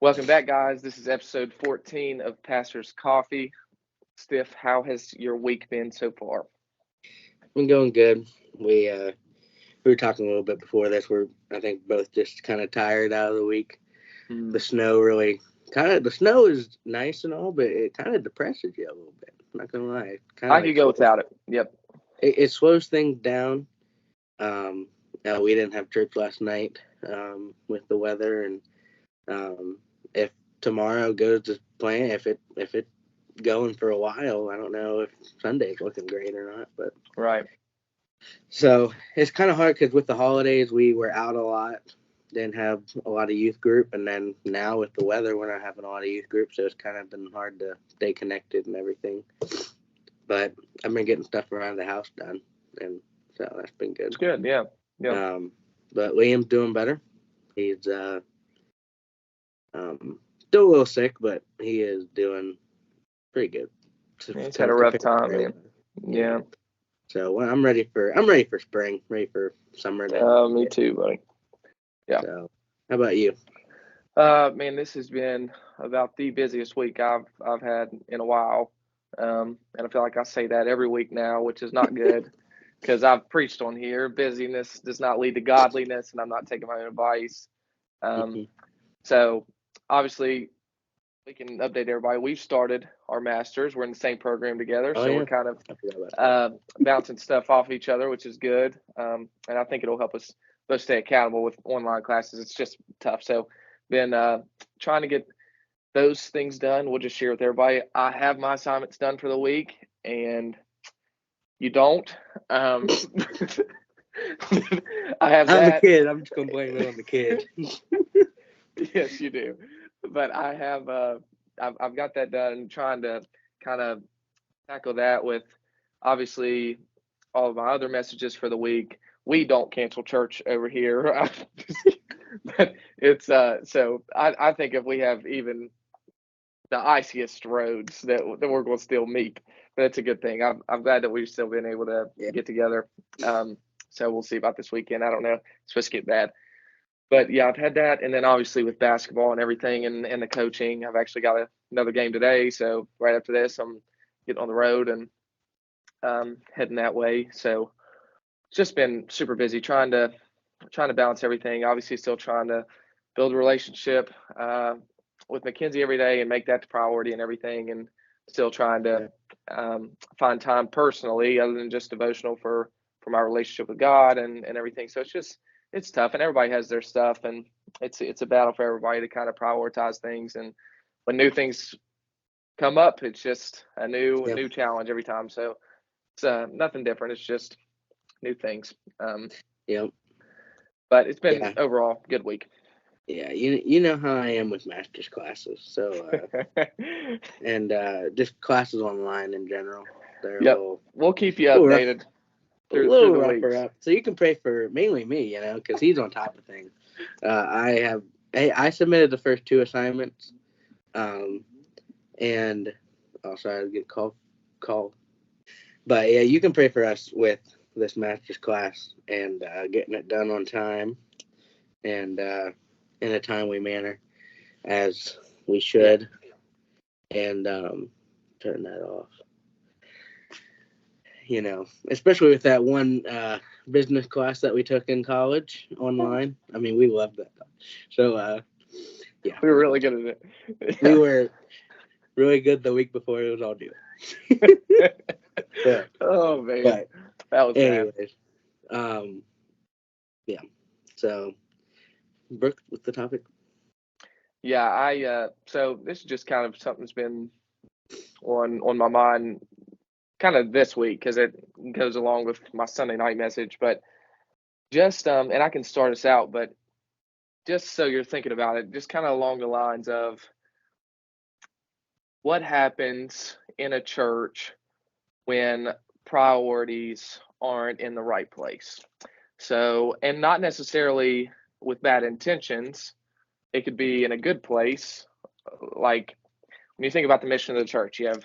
Welcome back, guys. This is episode 14 of Pastor's Coffee. Stiff, how has your week been so far? Been going good. We were talking a little bit before this. We're, I think, both just kind of tired out of the week. The snow really the snow is nice and all, but it kind of depresses you a little bit. I'm not gonna lie. I could go without it. Yep. It slows things down. We didn't have church last night with the weather, and if tomorrow goes to plan, if it going for a while, I don't know if Sunday's looking great or not, but right. So it's kind of hard because with the holidays we were out a lot, didn't have a lot of youth group, and then now with the weather we're not having a lot of youth group, so it's kind of been hard to stay connected and everything. But I've been getting stuff around the house done, and so that's been good. It's good, yeah. But Liam's doing better. He's still a little sick, but he is doing pretty good. He's had a rough time, man. Yeah. So I'm ready for spring, ready for summer. Me too, buddy. Yeah. So, how about you? Man, this has been about the busiest week I've had in a while, and I feel like I say that every week now, which is not good because I've preached on here. Busyness does not lead to godliness, and I'm not taking my own advice. So obviously, we can update everybody. We've started our masters. We're in the same program together, we're kind of bouncing stuff off each other, which is good. And I think it'll help us both stay accountable with online classes. It's just tough. So been trying to get those things done. We'll just share with everybody. I have my assignments done for the week, and you don't. I have I'm that. the kid. I'm just gonna blame it on the kid. Yes, you do. But I have I've got that done, trying to kind of tackle that with obviously all of my other messages for the week. We don't cancel church over here. But it's so I think if we have even the iciest roads that we're going to still meet, but it's a good thing. I'm glad that we've still been able to get together. So we'll see about this weekend. I don't know. It's supposed to get bad. But yeah, I've had that, and then obviously with basketball and everything, and the coaching, I've actually got another game today. So right after this, I'm getting on the road and heading that way. So it's just been super busy trying to balance everything. Obviously, still trying to build a relationship with Mackenzie every day and make that the priority and everything, and still trying to find time personally, other than just devotional for my relationship with God and everything. So it's tough, and everybody has their stuff, and it's a battle for everybody to kind of prioritize things. And when new things come up, it's just a new challenge every time. So it's nothing different. It's just new things. But it's been overall good week. Yeah, you know how I am with master's classes, so and just classes online in general. We'll keep you updated. A little rougher up, so you can pray for mainly me, because he's on top of things. I submitted the first 2 assignments, and also I get call. But yeah, you can pray for us with this master's class and getting it done on time and in a timely manner, as we should, and turn that off. Especially with that one business class that we took in college online. I mean, we loved that. So, yeah. We were really good at it. We were really good the week before it was all due. Oh, man. But that was anyways, yeah. So, Brooke, what's the topic? Yeah, so this is just kind of something that's been on my mind kind of this week, because it goes along with my Sunday night message. But just and I can start us out, but just so you're thinking about it, just kind of along the lines of what happens in a church when priorities aren't in the right place. So, and not necessarily with bad intentions, it could be in a good place. Like when you think about the mission of the church, you have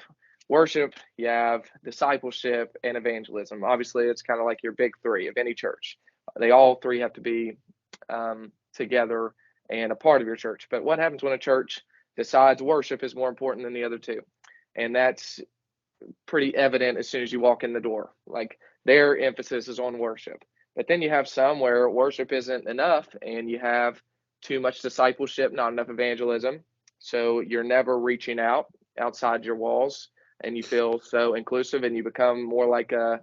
worship, you have discipleship, and evangelism. Obviously, it's kind of like your big 3 of any church. They all 3 have to be together and a part of your church. But what happens when a church decides worship is more important than the other two? And that's pretty evident as soon as you walk in the door. Like, their emphasis is on worship. But then you have some where worship isn't enough, and you have too much discipleship, not enough evangelism. So you're never reaching out outside your walls, and you feel so inclusive, and you become more like a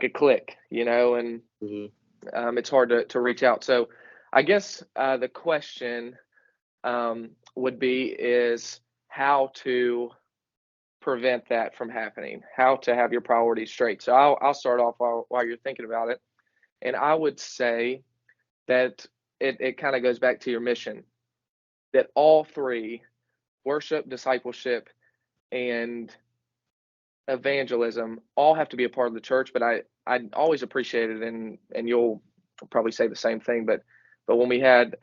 clique, and it's hard to reach out. So I guess the question would be is how to prevent that from happening, how to have your priorities straight. So I'll start off while you're thinking about it. And I would say that it kind of goes back to your mission, that all three, worship, discipleship, and evangelism, all have to be a part of the church. But I always appreciate it, and you'll probably say the same thing. But when we had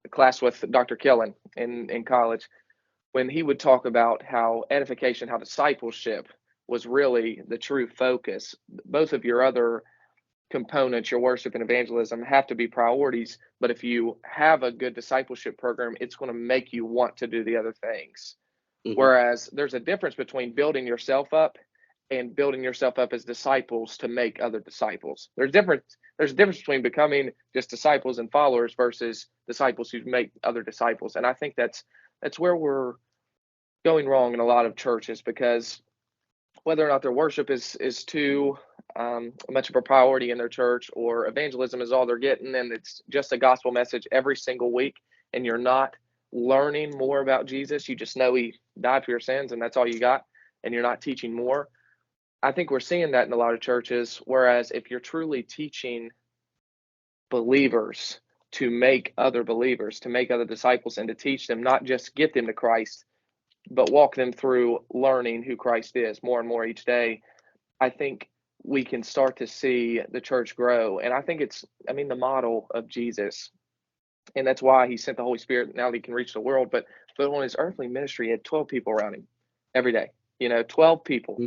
class with Dr. Killen in college, when he would talk about how edification, how discipleship was really the true focus, both of your other components, your worship and evangelism, have to be priorities. But if you have a good discipleship program, it's going to make you want to do the other things. Whereas there's a difference between building yourself up and building yourself up as disciples to make other disciples. There's a difference between becoming just disciples and followers versus disciples who make other disciples. And I think that's where we're going wrong in a lot of churches, because whether or not their worship is too much of a priority in their church, or evangelism is all they're getting, and it's just a gospel message every single week, and you're not learning more about Jesus. You just know he died for your sins, and that's all you got, and you're not teaching more. I think we're seeing that in a lot of churches. Whereas if you're truly teaching believers to make other believers, to make other disciples, and to teach them, not just get them to Christ, but walk them through learning who Christ is more and more each day, I think we can start to see the church grow. And I think the model of Jesus, and that's why he sent the Holy Spirit, now that he can reach the world. But on his earthly ministry, he had 12 people around him every day. 12 people.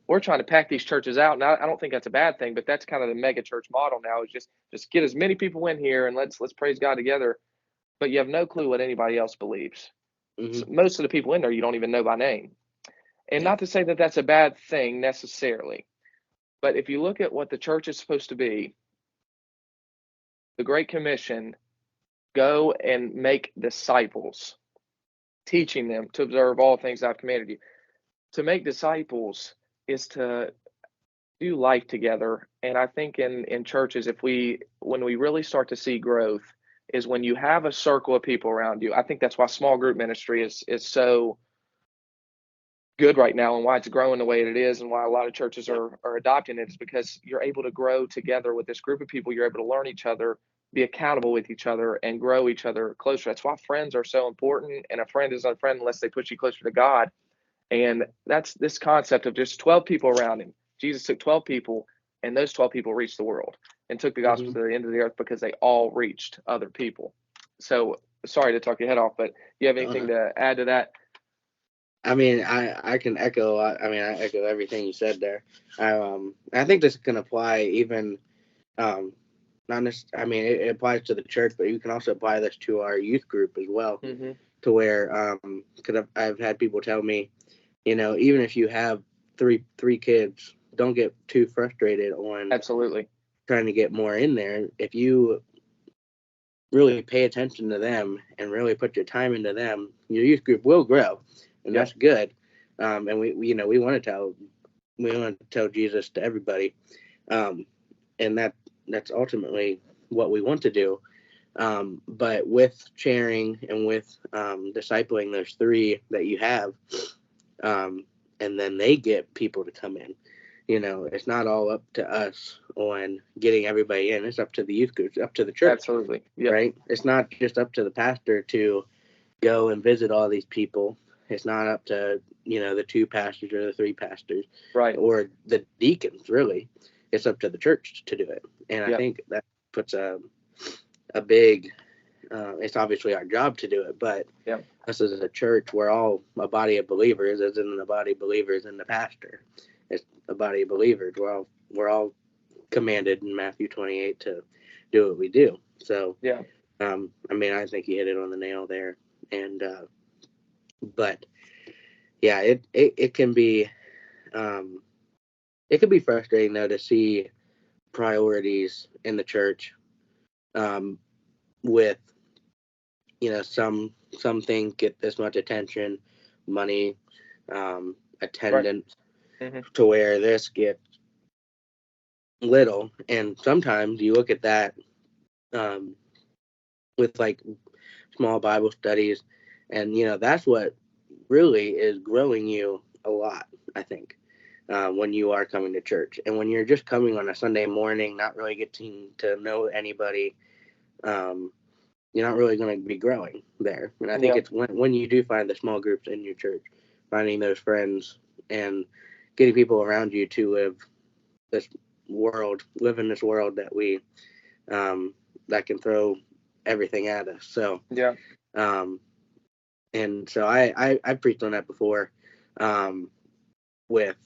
We're trying to pack these churches out, and I don't think that's a bad thing, but that's kind of the mega church model now, is just get as many people in here and let's praise God together. But you have no clue what anybody else believes. So most of the people in there you don't even know by name. And not to say that that's a bad thing necessarily, but if you look at what the church is supposed to be, the Great Commission, go and make disciples, teaching them to observe all things I've commanded you. To make disciples is to do life together. And I think in churches, when we really start to see growth, is when you have a circle of people around you. I think that's why small group ministry is so good right now, and why it's growing the way it is, and why a lot of churches are adopting it, is because you're able to grow together with this group of people. You're able to learn each other, be accountable with each other, and grow each other closer. That's why friends are so important, and a friend is not a friend unless they push you closer to God. And that's this concept of just 12 people around him. Jesus took 12 people, and those 12 people reached the world and took the gospel to the end of the earth, because they all reached other people. So sorry to talk your head off, but do you have anything to add to that? I mean, I can echo. I echo everything you said there. I think this can apply even, not necessarily. I mean, it applies to the church, but you can also apply this to our youth group as well. To where, because I've had people tell me, even if you have three kids, don't get too frustrated on absolutely trying to get more in there. If you really pay attention to them and really put your time into them, your youth group will grow. And that's good. And we want to tell Jesus to everybody. And that's ultimately what we want to do. But with sharing and with discipling those three that you have, and then they get people to come in, it's not all up to us on getting everybody in. It's up to the youth groups, up to the church. Absolutely. Yep. Right? It's not just up to the pastor to go and visit all these people. It's not up to, the two pastors or the three pastors, right, or the deacons, really. It's up to the church to do it. And I think that puts a big, it's obviously our job to do it, but us as a church, we're all a body of believers, as in the body of believers and the pastor. It's a body of believers. We're all commanded in Matthew 28 to do what we do. So, Yeah. I mean, I think you hit it on the nail there. And, but yeah, it can be, it can be frustrating though to see priorities in the church, with, some things get this much attention, money, Right. attendance, Hmm. to where this gets little. And sometimes you look at that, um, with like small Bible studies, and that's what really is growing you a lot, I think, when you are coming to church. And when you're just coming on a Sunday morning, not really getting to know anybody, um, you're not really going to be growing there. And I think Yeah. it's when you do find the small groups in your church, finding those friends and getting people around you to this live in this world that we, that can throw everything at us. So, Yeah. um, and so I preached on that before, um, with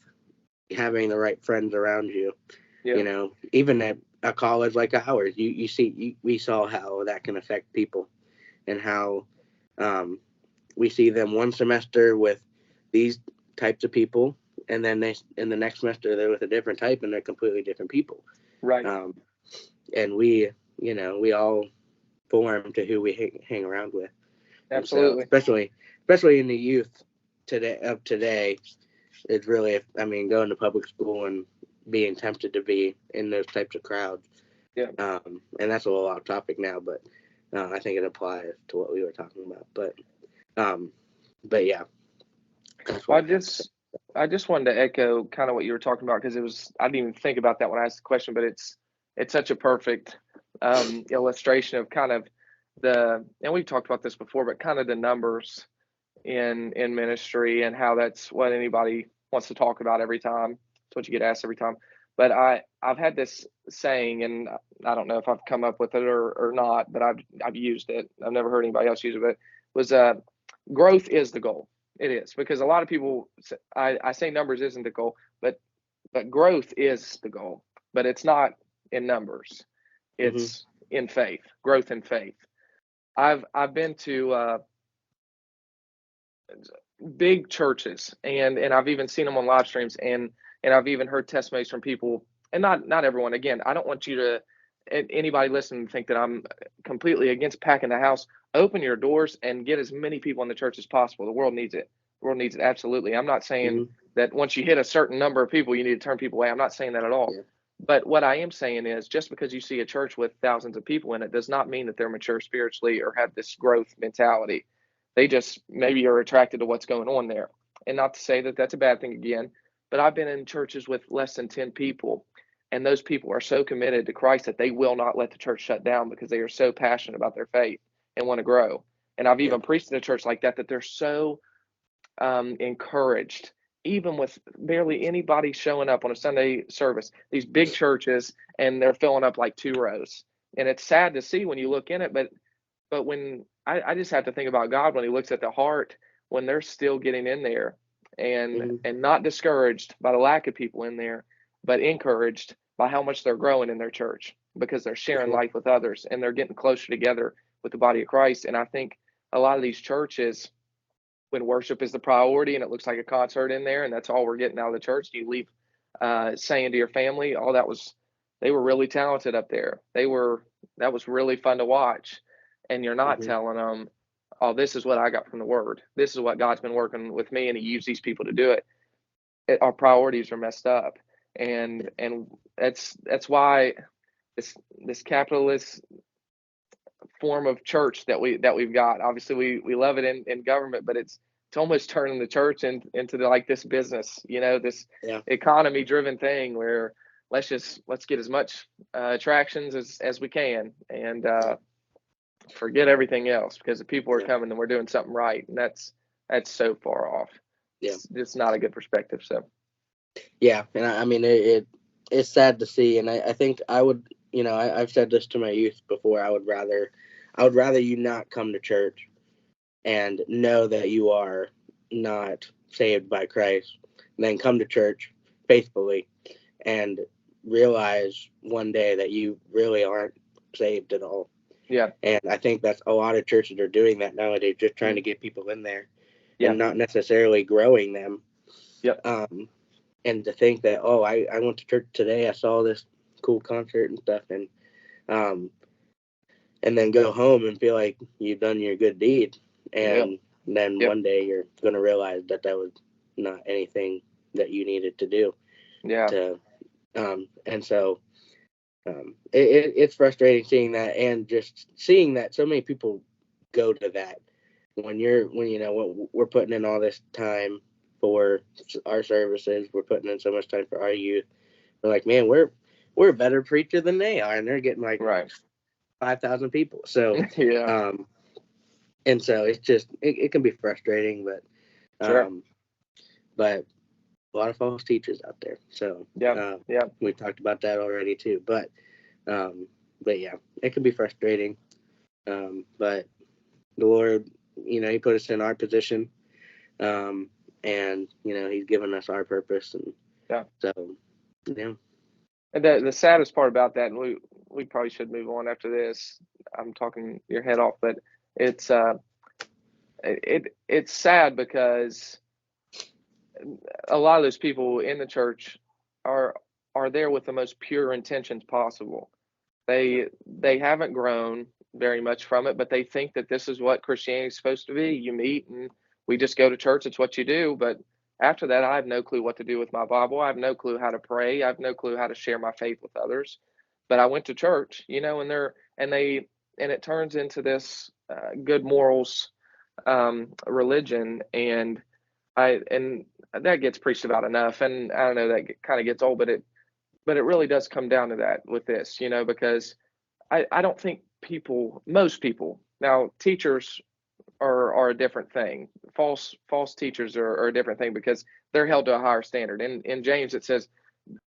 having the right friends around you. Yeah. Even at a college like ours, we saw how that can affect people, and how, um, we see them one semester with these types of people, and then in the next semester they're with a different type, and they're completely different people. Right. Um, and we all form to who we hang around with. And so, Absolutely. especially in the youth today, it's really, I mean, going to public school and being tempted to be in those types of crowds. Yeah. And that's a little off topic now, but I think it applies to what we were talking about. Um, but yeah, that's Well, what I have to say. I just wanted to echo kind of what you were talking about, because I didn't even think about that when I asked the question, but it's such a perfect illustration of kind of and we've talked about this before, but kind of the numbers in ministry, and how that's what anybody wants to talk about every time. It's what you get asked every time. But I've had this saying, and I don't know if I've come up with it or not, but I've used it. I've never heard anybody else use it, but it was growth is the goal. It is, because a lot of people, I say numbers isn't the goal, but growth is the goal. But it's not in numbers. Hmm. It's in faith, growth in faith. I've been to big churches, and I've even seen them on live streams, and I've even heard testimonies from people, and not everyone. Again, I don't want you to anybody listening to think that I'm completely against packing the house. Open your doors and get as many people in the church as possible. The world needs it. The world needs it, absolutely. I'm not saying Hmm. that once you hit a certain number of people, you need to turn people away. I'm not saying that at all. Yeah. But what I am saying is, just because you see a church with thousands of people in it does not mean that they're mature spiritually or have this growth mentality. They just maybe are attracted to what's going on there. And not to say that that's a bad thing again, but I've been in churches with less than 10 people, and those people are so committed to Christ that they will not let the church shut down, because they are so passionate about their faith and want to grow. And I've Yeah. even preached in a church like that, that they're so encouraged, even with barely anybody showing up on a Sunday service, these big churches, and they're filling up like 2 rows. And it's sad to see when you look in it, but when I just have to think about God when He looks at the heart, when they're still getting in there, Hmm. and not discouraged by the lack of people in there, but encouraged by how much they're growing in their church, because they're For sharing sure. life with others and they're getting closer together with the body of Christ. And I think a lot of these churches, when worship is the priority and it looks like a concert in there and that's all we're getting out of the church, you leave saying to your family, "Oh, they were really talented up there. That was really fun to watch," and you're not Hmm. telling them, "Oh, this is what I got from the Word. This is what God's been working with me, and He used these people to do it." Our priorities are messed up, Yeah. and that's why this this capitalist form of church that we've got. Obviously, we love it in government, but it's almost turning the church into like this business, this Yeah. economy driven thing where let's get as much attractions as we can, and Yeah. forget everything else, because the people are Yeah. coming and we're doing something right, and that's so far off. Yeah. It's just not a good perspective. So Yeah. And I mean, it's sad to see. And I think I would, I've said this to my youth before. I would rather you not come to church and know that you are not saved by Christ, than come to church faithfully and realize one day that you really aren't saved at all. Yeah. And I think that's a lot of churches are doing that nowadays, just trying to get people in there and not necessarily growing them. Yep. And to think that, oh, I went to church today, I saw this cool concert and stuff, and then go home and feel like you've done your good deed. And then one day you're going to realize that was not anything that you needed to do. Yeah. And so it's frustrating seeing that, and just seeing that so many people go to that when we're putting in all this time for our services, we're putting in so much time for our youth. We're like, man, we're a better preacher than they are, and they're getting like 5,000 people. So and so it's just it can be frustrating, but a lot of false teachers out there. So we talked about that already too. But yeah, it can be frustrating. But the Lord, He put us in our position, and He's given us our purpose, and so yeah. And the saddest part about that, and we probably should move on after this. I'm talking your head off, but it's it's sad because a lot of those people in the church are there with the most pure intentions possible. They haven't grown very much from it, but they think that this is what Christianity is supposed to be. You meet and we just go to church. It's what you do. But after that, I have no clue what to do with my Bible. I have no clue how to pray. I have no clue how to share my faith with others. But I went to church, and it turns into this good morals religion, and that gets preached about enough. And I don't know, that kind of gets old, but it really does come down to that with this, because I don't think most people, now teachers are a different thing. False teachers are a different thing because they're held to a higher standard. In James it says,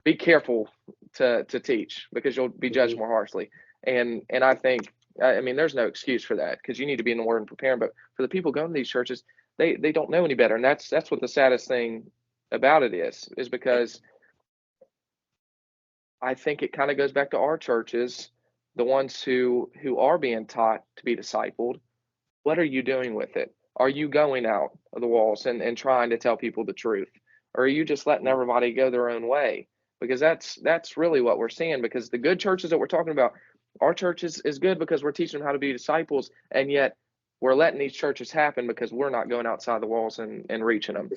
be careful to teach because you'll be judged more harshly. And I think, I mean, there's no excuse for that because you need to be in the Word and preparing. But for the people going to these churches, they don't know any better, and that's what the saddest thing about it is because I think it kind of goes back to our churches, the ones who are being taught to be discipled. What are you doing with it? Are you going out of the walls and trying to tell people the truth? Or are you just letting everybody go their own way? Because that's really what we're seeing. Because the good churches that we're talking about, our church is good because we're teaching them how to be disciples, and yet we're letting these churches happen because we're not going outside the walls and reaching them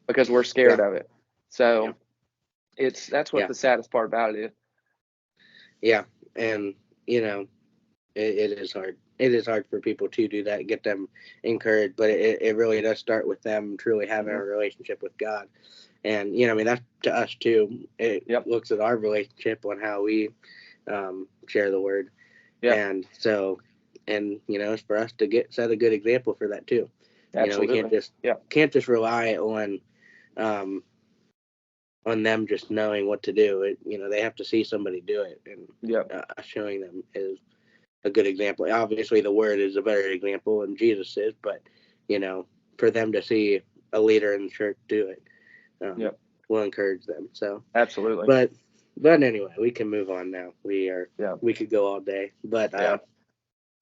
because we're scared of it. So that's what the saddest part about it is. Yeah, and it is hard. It is hard for people to do that, get them encouraged, but it really does start with them truly having a relationship with God. And I mean, that's to us too. It looks at our relationship on how we share the word. And so, it's for us to set a good example for that too. Absolutely. We can't just rely on them just knowing what to do. They have to see somebody do it, and showing them is a good example. Obviously, the word is a better example, and Jesus is, but for them to see a leader in the church do it, will encourage them. So absolutely. But anyway, we can move on now. We could go all day, but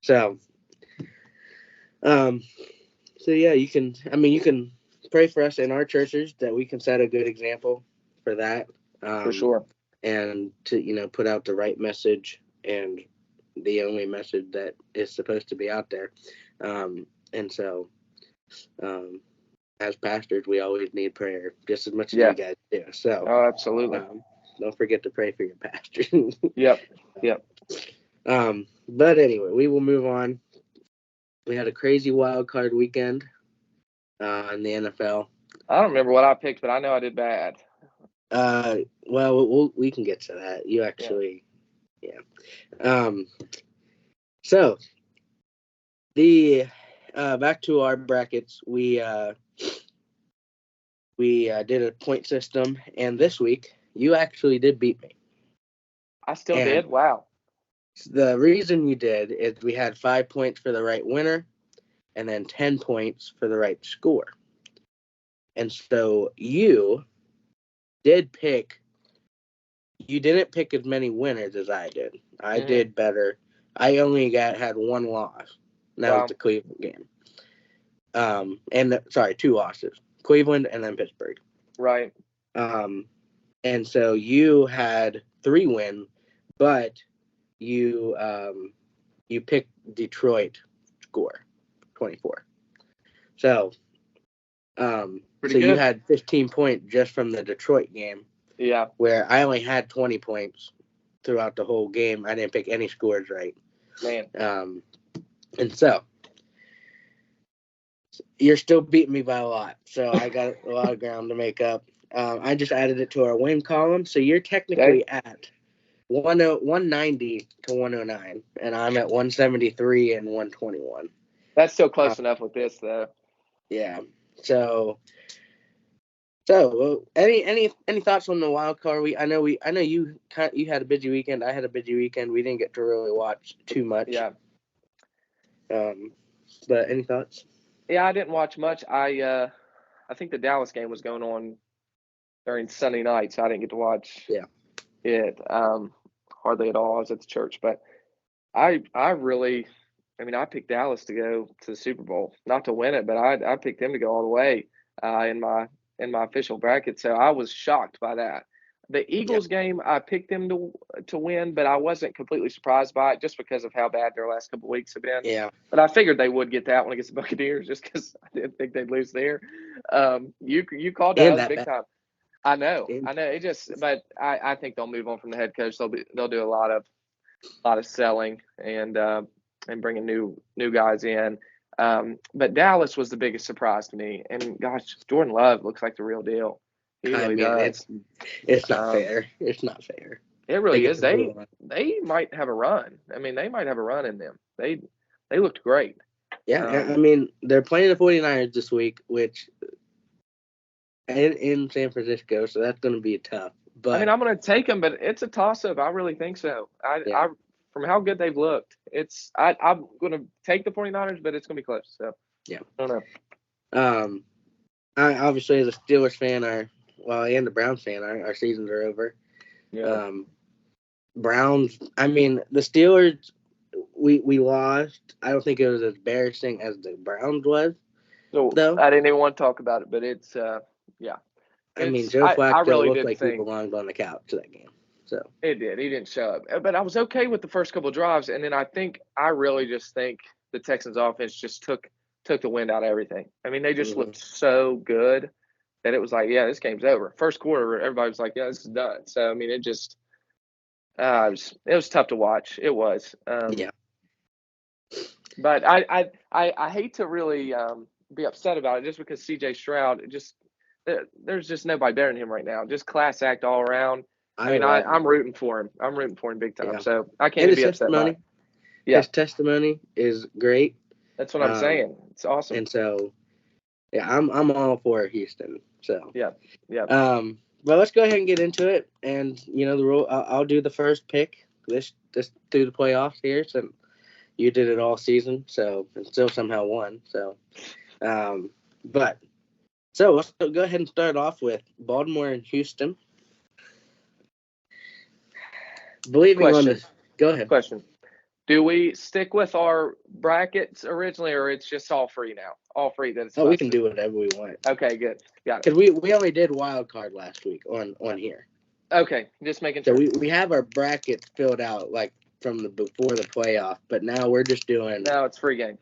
so yeah, you can pray for us in our churches that we can set a good example for that. For sure. And to put out the right message and the only message that is supposed to be out there. And so as pastors, we always need prayer just as much as you guys do. So absolutely. Don't forget to pray for your pastor. Yep. But anyway, we will move on. We had a crazy wild card weekend in the NFL. I don't remember what I picked, but I know I did bad. Well, we can get to that. You actually, So the back to our brackets, we did a point system, and this week you actually did beat me. I still did. Wow. The reason you did is we had 5 points for the right winner, and then 10 points for the right score. And so you didn't pick as many winners as I did. I did better I only had one loss. And that was the Cleveland game. Two losses. Cleveland and then Pittsburgh. Right. And so you had 3 wins, but you picked Detroit score 24. So Pretty good. You had 15 points just from the Detroit game. Yeah. Where I only had 20 points throughout the whole game. I didn't pick any scores right. Man. And so you're still beating me by a lot. So I got a lot of ground to make up. I just added it to our win column. So you're technically at 190 to 109, and I'm at 173 and 121. That's still close enough with this, though. Yeah. So any thoughts on the wild card? I know you had a busy weekend. I had a busy weekend. We didn't get to really watch too much. Yeah. But any thoughts? Yeah, I didn't watch much. I think the Dallas game was going on during Sunday night, so I didn't get to watch it hardly at all. I was at the church, but I picked Dallas to go to the Super Bowl, not to win it, but I picked them to go all the way in my official bracket. So I was shocked by that. The Eagles game, I picked them to win, but I wasn't completely surprised by it just because of how bad their last couple of weeks have been. Yeah. But I figured they would get that one against the Buccaneers just because I didn't think they'd lose there. You called that big bad. time. I know. It just, but I think they'll move on from the head coach. They'll do a lot of selling and bringing new guys in. But Dallas was the biggest surprise to me. And gosh, Jordan Love looks like the real deal. He really does. It's not fair. It's not fair. It really is. They might have a run. I mean, they might have a run in them. They looked great. Yeah, they're playing the 49ers this week, which in San Francisco, so that's going to be tough. But I'm going to take them, but it's a toss-up. I really think so. I from how good they've looked, I'm going to take the 49ers, but it's going to be close. So yeah, I don't know. I obviously as a Steelers fan, and a Browns fan, our seasons are over. Yeah. Browns. The Steelers. We lost. I don't think it was as embarrassing as the Browns was. So though. I didn't even want to talk about it, but it's Joe Flacco looked like he belonged on the couch that game. So it did. He didn't show up, but I was okay with the first couple of drives, and then I really just think the Texans' offense just took the wind out of everything. They just looked so good that it was like, yeah, this game's over. First quarter, everybody was like, yeah, this is done. So it just it was tough to watch. It was. Yeah. But I hate to really be upset about it just because C.J. Stroud there's just nobody better than him right now. Just class act all around. I'm rooting for him. I'm rooting for him big time. Yeah. So I can't be upset about it. Yeah. His testimony is great. That's what I'm saying. It's awesome. And so, yeah, I'm all for Houston. So yeah. Well, let's go ahead and get into it. And the rule. I'll do the first pick this through the playoffs here. So you did it all season. So and still somehow won. So, So let's go ahead and start off with Baltimore and Houston. Believing on this. Go ahead. Question. Do we stick with our brackets originally, or it's just all free now? All free. We can do whatever we want. Okay, good. Got it. Because we only did wild card last week on here. Okay, just making sure. So we have our brackets filled out from before the playoff, but now we're just doing. Now it's free game.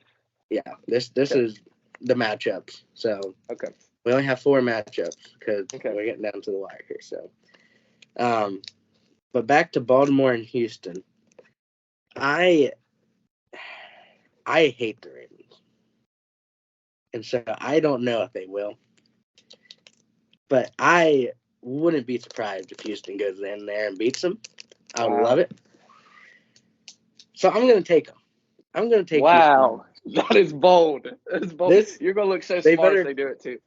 Yeah, this is the matchups. So okay. We only have 4 matchups because we're getting down to the wire here. So, but back to Baltimore and Houston. I hate the Ravens, and so I don't know if they will. But I wouldn't be surprised if Houston goes in there and beats them. I would love it. So I'm going to take them. I'm going to take. Wow, Houston. That is bold. That's bold. You're going to look so smart if they do it too.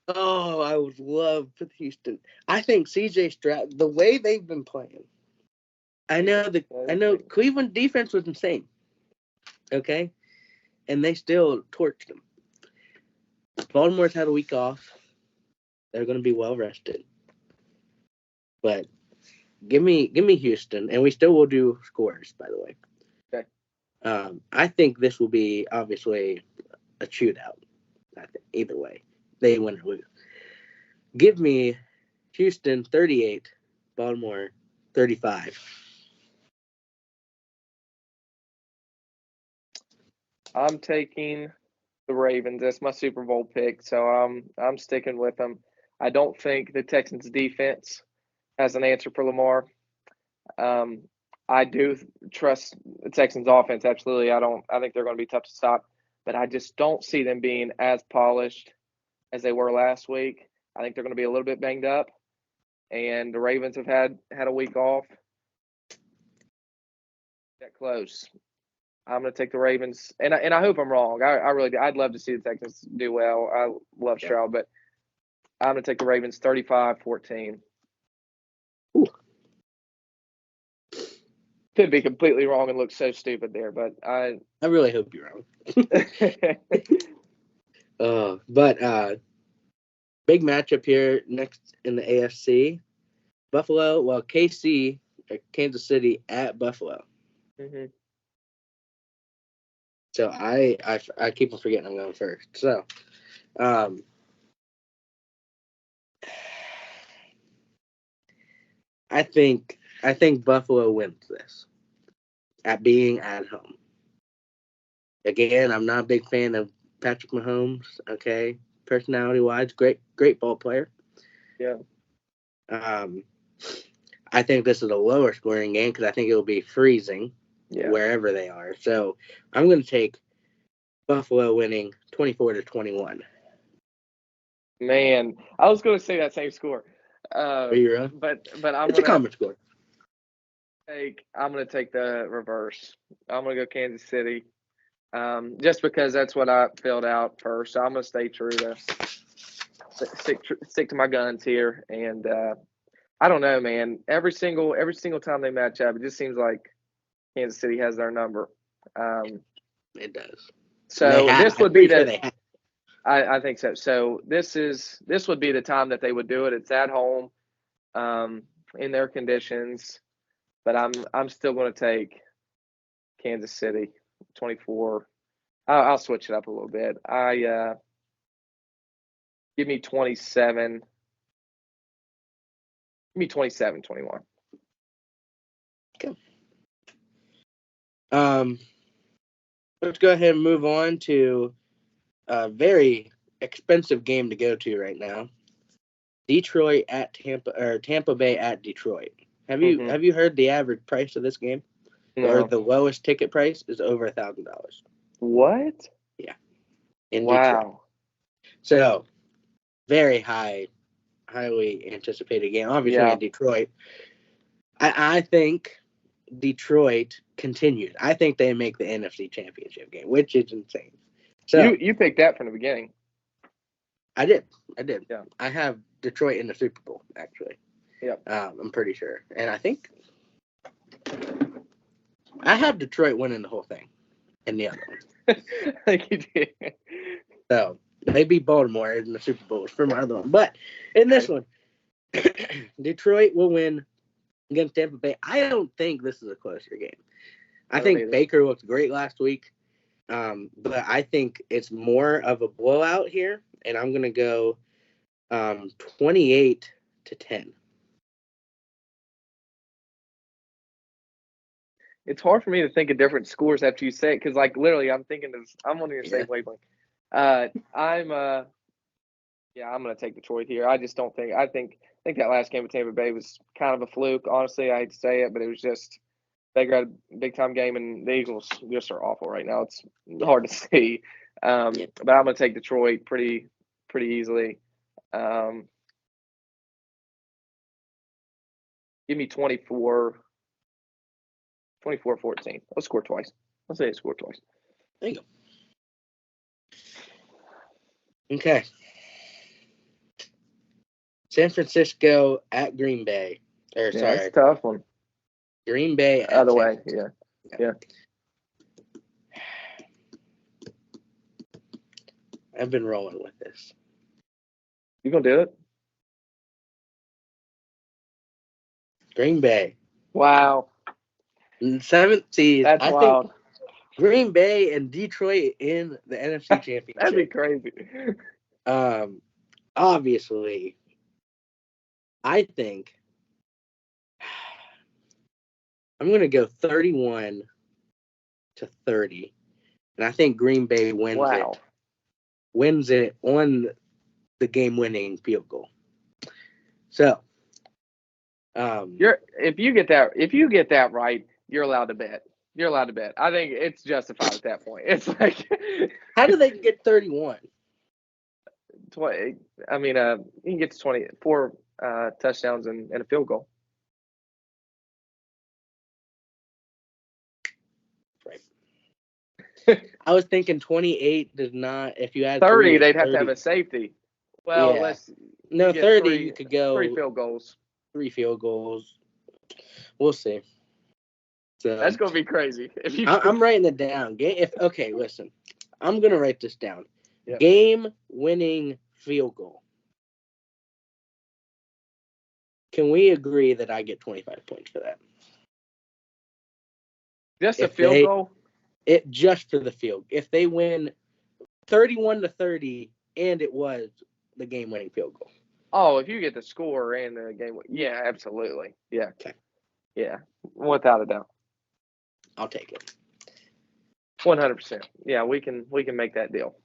Oh, I would love for Houston. I think C.J. Stroud, the way they've been playing, I know Cleveland defense was insane. Okay? And they still torched them. Baltimore's had a week off. They're going to be well rested. But give me Houston, and we still will do scores, by the way. Okay. I think this will be obviously a shootout. I think either way, they win or lose. Give me Houston 38, Baltimore 35. I'm taking the Ravens. That's my Super Bowl pick, so I'm sticking with them. I don't think the Texans defense has an answer for Lamar. Um, I do trust the Texans offense. Absolutely. I think they're going to be tough to stop, but I just don't see them being as polished as they were last week. I think they're going to be a little bit banged up, and the Ravens have had a week off. That close. I'm going to take the Ravens, and I hope I'm wrong. I really do. I'd love to see the Texans do well. I love Stroud, but I'm going to take the Ravens 35-14. Ooh. Could be completely wrong and look so stupid there, but I really hope you're wrong. But big matchup here next in the AFC. Buffalo, well, KC, Kansas City at Buffalo. Mm-hmm. So I keep on forgetting I'm going first. So, I think Buffalo wins this at being at home. Again, I'm not a big fan of Patrick Mahomes. Okay, personality wise, great ball player. Yeah. I think this is a lower scoring game because I think it will be freezing wherever they are. So I'm going to take Buffalo winning 24-21. Man, I was going to say that same score. Are you really? But It's a common score. I'm going to take the reverse. I'm going to go Kansas City, just because that's what I filled out first. So I'm going to stay true to stick to my guns here, and I don't know, man. Every single time they match up, it just seems like Kansas City has their number. It does. So this would be that. I think so. So this would be the time that they would do it. It's at home, in their conditions, but I'm still going to take Kansas City 24. I'll switch it up a little bit. Give me 27. Give me 27-21. Okay. Let's go ahead and move on to a very expensive game to go to right now. Detroit at Tampa, or Tampa Bay at Detroit. Have you heard the average price of this game? No. Or the lowest ticket price is over $1,000. What? Yeah. Wow. Detroit. So very highly anticipated game. Obviously in Detroit. I think Detroit continues. I think they make the NFC Championship game, which is insane. So you picked that from the beginning. I did. Yeah. I have Detroit in the Super Bowl, actually. Yep. I'm pretty sure. And I think I have Detroit winning the whole thing in the other one. I think you did. So they beat Baltimore in the Super Bowl for my other one. But in this one, Detroit will win against Tampa Bay. I don't think this is a closer game. I think Baker looked great last week. But I think it's more of a blowout here, and I'm going to go 28-10. It's hard for me to think of different scores after you say it because, like, literally, I'm on your same wavelength. I'm going to take Detroit here. I just don't think. I think that last game with Tampa Bay was kind of a fluke. Honestly, I hate to say it, but it was just they got a big time game, and the Eagles just are awful right now. It's hard to see. But I'm going to take Detroit pretty easily. Give me 24-14. I'll score twice. I'll say I score twice. There you go. Okay. San Francisco at Green Bay. That's a tough one. Green Bay at Other way, yeah. I've been rolling with this. You gonna do it? Green Bay. Wow. 7th seed. That's wild. Green Bay and Detroit in the NFC Championship. That'd be crazy. Obviously, I think I'm going to go 31-30, and I think Green Bay wins it on the game-winning field goal. So, if you get that right, you're allowed to bet. You're allowed to bet. I think it's justified at that point. It's like, how do they get 31? 20. I mean, he gets 24 touchdowns and a field goal. Right. I was thinking 28 does not. If you add 30, they'd have to have a safety. Well, yeah. 30. You could go 3 field goals. 3 field goals. We'll see. So that's gonna be crazy. I'm writing it down. Listen, I'm gonna write this down. Yep. Game-winning field goal. Can we agree that I get 25 points for that? Just a field goal? Just for the field. If they win 31-30, and it was the game-winning field goal. Oh, if you get the score and the game, yeah, absolutely, yeah, okay, yeah, without a doubt, I'll take it. 100%. Yeah, we can make that deal.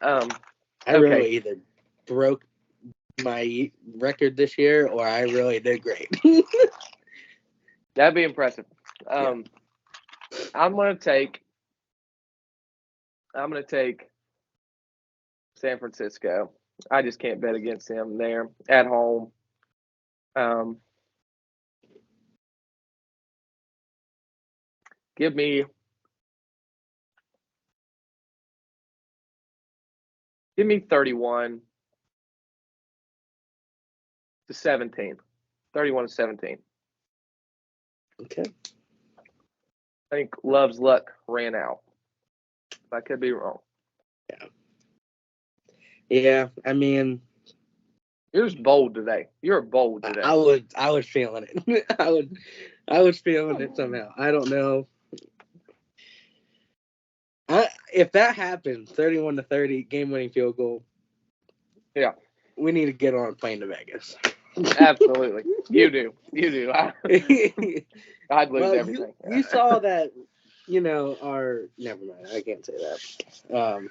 I really either broke my record this year or I really did great. That'd be impressive. I'm gonna take San Francisco. I just can't bet against them there at home. Give me 31-17. 31-17. Okay. I think Love's luck ran out. I could be wrong. Yeah, I mean, you're just bold today. You're bold today. I was feeling it. I was feeling it somehow. I don't know. If that happens, 31-30, game-winning field goal. Yeah, we need to get on a plane to Vegas. Absolutely, you do. I'd lose everything. You saw that, never mind. I can't say that.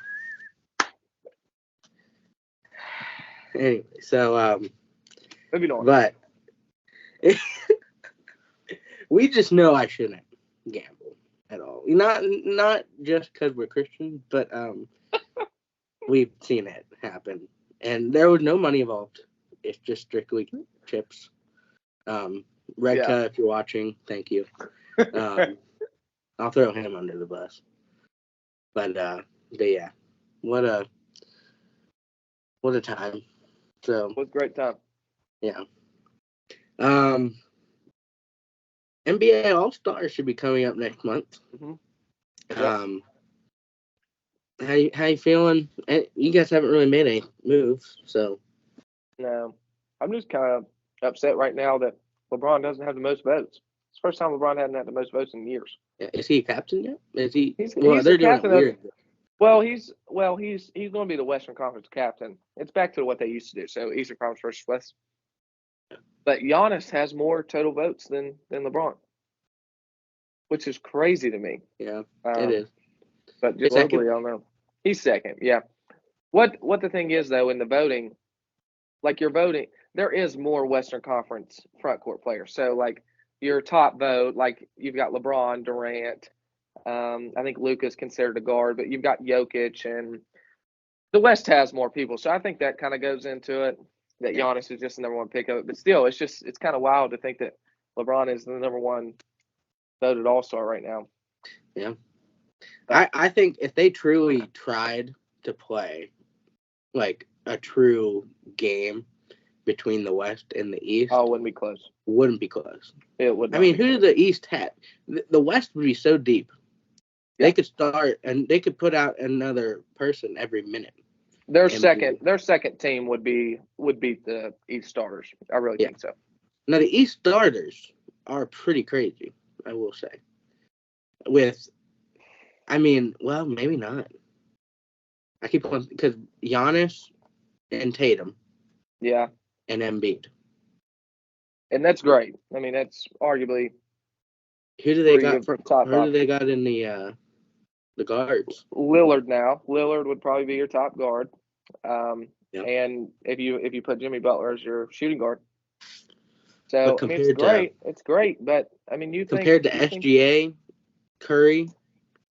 Anyway, so maybe not. But we just know I shouldn't gamble at all. Not just because we're Christians, but we've seen it happen, and there was no money involved. It's just strictly chips. Redka, if you're watching, thank you. I'll throw him under the bus. But yeah, what a time. So what a great time. Yeah. NBA All-Stars should be coming up next month. Mm-hmm. Yep. How you feeling? You guys haven't really made any moves, so. No, I'm just kind of upset right now that LeBron doesn't have the most votes. It's the first time LeBron hasn't had the most votes in years. Yeah, is he a captain yet? Is he? He's they're the doing it weird. He's going to be the Western Conference captain. It's back to what they used to do. So Eastern Conference versus West. But Giannis has more total votes than LeBron, which is crazy to me. Yeah, it is. But just globally, I don't know. He's second. Yeah. What the thing is though in the voting, like you're voting, there is more Western Conference front court players. So like your top vote, like you've got LeBron, Durant. I think Luka's considered a guard, but you've got Jokic, and the West has more people. So I think that kind of goes into it, that Giannis is just the number one pick of it. But still, it's kind of wild to think that LeBron is the number one voted All-Star right now. Yeah. I think if they truly tried to play like a true game between the West and the East. Oh, it wouldn't be close. It would not. I mean, who did the East have? The West would be so deep. Yeah. They could start and they could put out another person every minute. Their second team would beat the East starters. I really think so. Now the East starters are pretty crazy, I will say. with, I mean, well, maybe not. I keep on because Giannis and Tatum Yeah, and Embiid. and that's great. I mean, that's arguably Who do they 3 got of from? top Who do five. they got in the guards? Lillard now. Lillard would probably be your top guard. Yeah. And if you put Jimmy Butler as your shooting guard. But So I mean, it's great. It's great, but I mean, compared to you think SGA, Curry,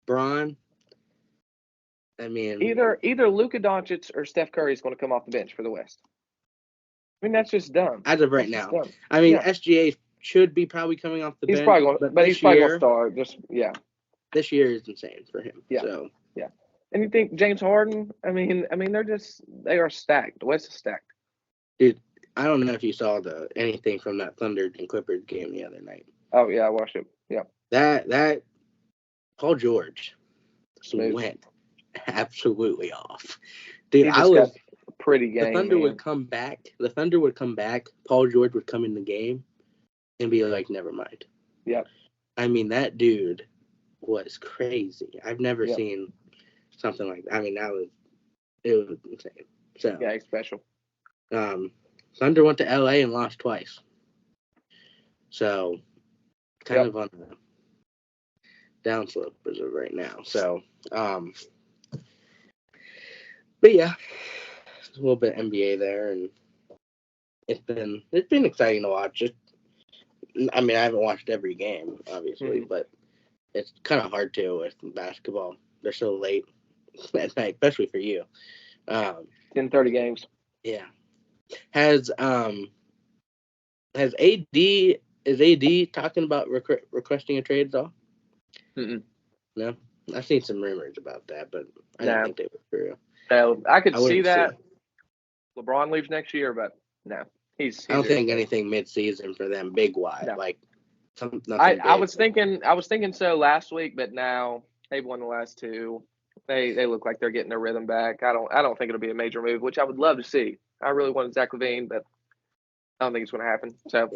Braun, I mean, either Luka Doncic or Steph Curry is going to come off the bench for the West. I mean, that's just dumb. as of right That's just now, dumb. I mean, Yeah, SGA should be probably coming off the he's bench, probably going, but but he's probably going to start. Just yeah, this year is insane for him. yeah, So, yeah. And you think James Harden? I mean, they are stacked. The West is stacked. dude, I don't know if you saw anything from that Thunder and Clippers game the other night. Oh yeah, I watched it. Yeah, That Paul George smooth. went absolutely off. He Dude, just got a pretty the game, Thunder man. would come back. The Thunder would come back. Paul George would come in the game and be like, never mind. Yep. I mean, that dude was crazy. I've never Yep. seen something like that. I mean, it was insane. So Yeah, he's special. Thunder went to LA and lost twice. So kind Yep. of on the downslope as of right now. So but yeah, a little bit NBA there, and it's been exciting to watch. I mean, I haven't watched every game, obviously, but it's kind of hard to with basketball. They're so late at night, especially for you. 10-30 games. Yeah. Has AD talking about requesting a trade at all? Mm-mm. No, I've seen some rumors about that, but I No. didn't think they were true. So I could see wouldn't that. LeBron leaves next year, but no, he's I don't here to think stay. anything mid-season for them, big wide, No. like nothing I big. was thinking so last week, but now they've won the last 2. They look like they're getting their rhythm back. I don't think it'll be a major move, which I would love to see. I really wanted Zach LaVine, but I don't think it's going to happen. So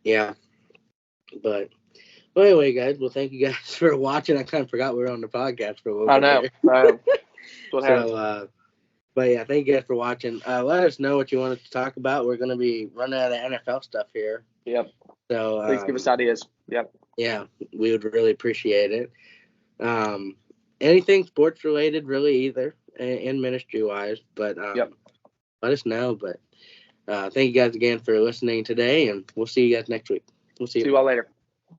yeah. But well, anyway, guys. Well, thank you guys for watching. I kind of forgot we were on the podcast for a little I bit. know. There. That's what happens. So, but yeah, thank you guys for watching. Let us know what you want us to talk about. We're going to be running out of NFL stuff here. Yep. So Please give us ideas. Yep. Yeah, we would really appreciate it. Anything sports related, really, either in ministry wise. But let us know. But thank you guys again for listening today, and we'll see you guys next week. We'll see you all later.